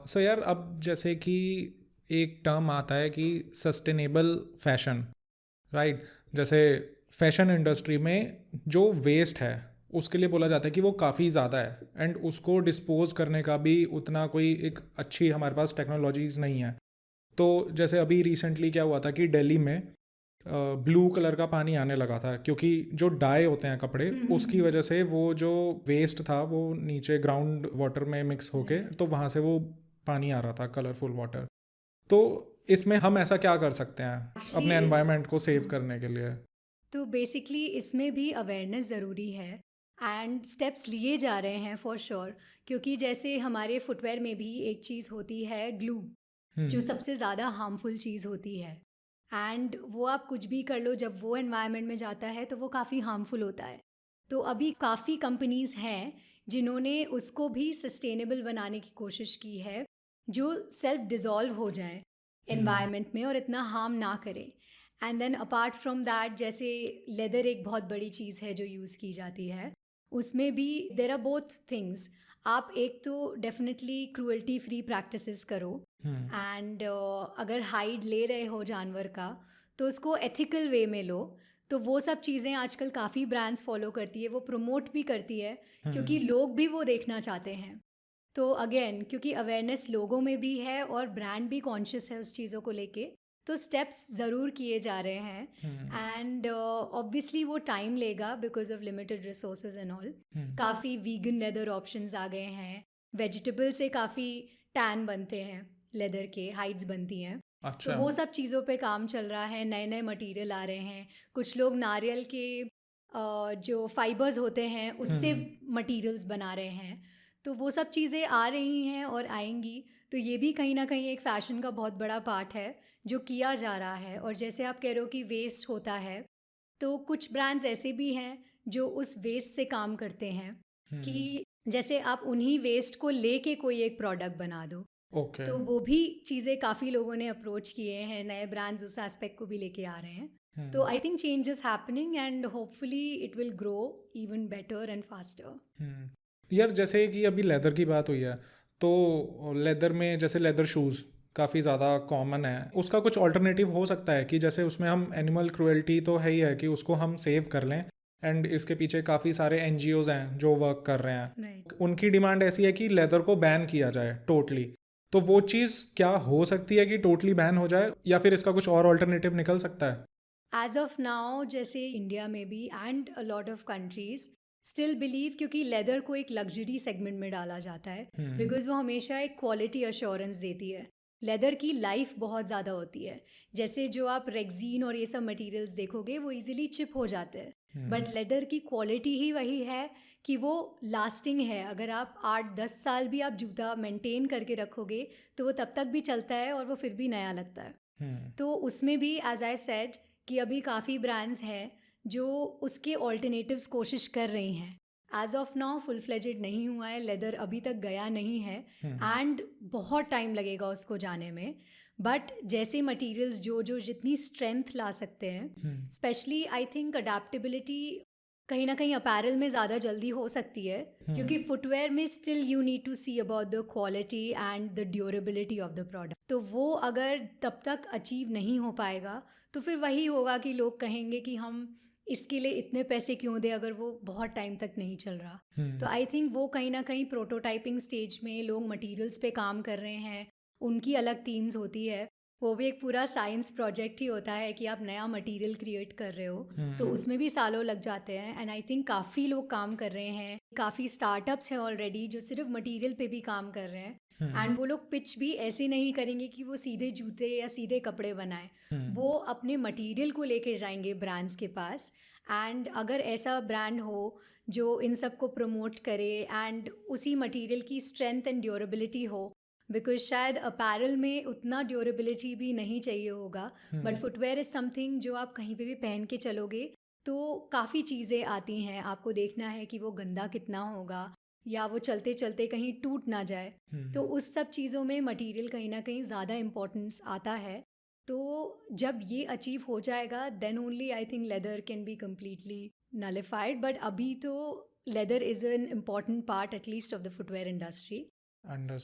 सो यार, अब जैसे कि एक टर्म आता है कि सस्टेनेबल फैशन, राइट? जैसे फैशन इंडस्ट्री में जो वेस्ट है उसके लिए बोला जाता है कि वो काफ़ी ज़्यादा है, एंड उसको डिस्पोज करने का भी उतना कोई एक अच्छी हमारे पास टेक्नोलॉजीज़ नहीं है। तो जैसे अभी रिसेंटली क्या हुआ था कि दिल्ली में ब्लू कलर का पानी आने लगा था, क्योंकि जो डाई होते हैं कपड़े उसकी वजह से वो जो वेस्ट था वो नीचे ग्राउंड वाटर में मिक्स होके, तो वहाँ से वो पानी आ रहा था, कलरफुल वाटर। तो इसमें हम ऐसा क्या कर सकते हैं एक्चुअली अपने इस एनवायरनमेंट को सेव करने के लिए? तो बेसिकली इसमें भी अवेयरनेस ज़रूरी है एंड स्टेप्स लिए जा रहे हैं फॉर श्योर। क्योंकि जैसे हमारे फुटवेयर में भी एक चीज़ होती है ग्लू, जो हम्म। सबसे ज़्यादा हार्मफुल चीज़ होती है। एंड वो आप कुछ भी कर लो, जब वो एनवायरनमेंट में जाता है तो वो काफ़ी हार्मफुल होता है। तो अभी काफ़ी कंपनीज़ हैं जिन्होंने उसको भी सस्टेनेबल बनाने की कोशिश की है, जो सेल्फ डिज़ोल्व हो जाए हम्म। एनवायरनमेंट में और इतना हार्म ना करे। And then apart from that, जैसे लेदर एक बहुत बड़ी चीज़ है जो यूज़ की जाती है, उसमें भी देर आर बोथ थिंग्स। आप एक तो डेफिनेटली क्रूअल्टी फ्री प्रैक्टिसेस करो, हम्म। एंड अगर हाइड ले रहे हो जानवर का तो उसको एथिकल वे में लो। तो वो सब चीज़ें आजकल काफ़ी ब्रांड्स फॉलो करती है, वो प्रमोट भी करती है, क्योंकि हम्म। लोग भी वो देखना चाहते हैं। तो अगेन, क्योंकि अवेयरनेस लोगों में भी है और ब्रांड भी कॉन्शियस है उस चीज़ों को लेके, तो स्टेप्स ज़रूर किए जा रहे हैं। हम्म। एंड ऑब्वियसली वो टाइम लेगा because of limited resources and all. Hmm. काफ़ी वीगन लेदर ऑप्शंस आ गए हैं, वेजिटेबल से काफ़ी टैन बनते हैं, लेदर के हाइड्स बनती हैं। तो अच्छा। वो सब चीज़ों पे काम चल रहा है, नए नए मटेरियल आ रहे हैं। कुछ लोग नारियल के जो फाइबर्स होते हैं उससे हम्म। मटेरियल्स बना रहे हैं। तो वो सब चीज़ें आ रही हैं और आएंगी। तो ये भी कहीं ना कहीं एक फ़ैशन का बहुत बड़ा पार्ट है जो किया जा रहा है। और जैसे आप कह रहे हो कि वेस्ट होता है, तो कुछ ब्रांड्स ऐसे भी हैं जो उस वेस्ट से काम करते हैं हम्म। कि जैसे आप उन्हीं वेस्ट को लेके कोई एक प्रोडक्ट बना दो। ओके। तो वो भी चीज़ें काफ़ी लोगों ने अप्रोच किए हैं, नए ब्रांड्स उस एस्पेक्ट को भी लेके आ रहे हैं। तो hmm. I think change is happening and hopefully it will grow even better and faster. यार, जैसे कि अभी लेदर की बात हुई है, तो लेदर में जैसे लेदर शूज़ काफ़ी ज़्यादा कॉमन है, उसका कुछ ऑल्टरनेटिव हो सकता है कि जैसे उसमें हम एनिमल क्रुएल्टी तो है ही है कि उसको हम सेव कर लें, एंड इसके पीछे काफ़ी सारे एनजीओज हैं जो वर्क कर रहे हैं। राइट। उनकी डिमांड ऐसी है कि लेदर को बैन किया जाए टोटली। तो वो चीज़ क्या हो सकती है कि टोटली बैन हो जाए, या फिर इसका कुछ और ऑल्टरनेटिव निकल सकता है? एज ऑफ नाउ जैसे इंडिया में भी and a lot of countries still believe, क्योंकि लेदर को एक लग्जरी सेगमेंट में डाला जाता है हम्म। बिकॉज वो हमेशा एक क्वालिटी अश्योरेंस देती है। लेदर की लाइफ बहुत ज़्यादा होती है। जैसे जो आप रेक्जीन और ये सब मटेरियल्स देखोगे वो इजीली चिप हो जाते हैं, हम्म। बट लेदर की क्वालिटी ही वही है कि वो लास्टिंग है। अगर आप 8-10 साल भी आप जूता मेंटेन करके रखोगे तो वो तब तक भी चलता है और वो फिर भी नया लगता है। हम्म। तो उसमें भी एज आई सेड कि अभी काफ़ी ब्रांड्स हैं जो उसके ऑल्टरनेटिव्स कोशिश कर रही हैं। As of now full fledged नहीं हुआ है, लेदर अभी तक गया नहीं है हम्म। एंड बहुत टाइम लगेगा उसको जाने में। बट जैसे मटेरियल्स जो जो जितनी स्ट्रेंथ ला सकते हैं, हम्म। स्पेशली आई थिंक अडेप्टेबिलिटी कहीं ना कहीं अपैरल में ज़्यादा जल्दी हो सकती है, क्योंकि फुटवेयर में still you need to see about the quality and the durability of the product. तो वो अगर तब तक अचीव नहीं हो पाएगा तो फिर वही होगा कि लोग कहेंगे कि हम इसके लिए इतने पैसे क्यों दें अगर वो बहुत टाइम तक नहीं चल रहा। तो हम्म। आई थिंक वो कहीं ना कहीं प्रोटोटाइपिंग स्टेज में लोग मटेरियल्स पे काम कर रहे हैं। उनकी अलग टीम्स होती है, वो भी एक पूरा साइंस प्रोजेक्ट ही होता है कि आप नया मटेरियल क्रिएट कर रहे हो। तो हम्म। उसमें भी सालों लग जाते हैं एंड आई थिंक काफ़ी लोग काम कर रहे हैं। काफ़ी स्टार्टअप्स हैं ऑलरेडी जो सिर्फ मटेरियल पे भी काम कर रहे हैं। हम्म। एंड वो लोग पिच भी ऐसे नहीं करेंगे कि वो सीधे जूते या सीधे कपड़े बनाएं। हम्म। वो अपने मटेरियल को लेके जाएंगे ब्रांड्स के पास। एंड अगर ऐसा ब्रांड हो जो इन सब को प्रमोट करे एंड उसी मटेरियल की स्ट्रेंथ एंड ड्यूरेबिलिटी हो, बिकॉज शायद अपैरल में उतना ड्यूरेबिलिटी भी नहीं चाहिए होगा, but hmm. Footwear is something जो आप कहीं पे भी पहन के चलोगे तो काफ़ी चीज़ें आती हैं। आपको देखना है कि वो गंदा कितना होगा या वो चलते चलते कहीं टूट ना जाए। तो हम्म। उस सब चीज़ों में मटेरियल कहीं ना कहीं ज़्यादा इम्पोर्टेंस आता है। तो जब ये अचीव हो जाएगा then only I think leather can be completely nullified. But अभी तो leather is an important part at least of the footwear industry. Understood.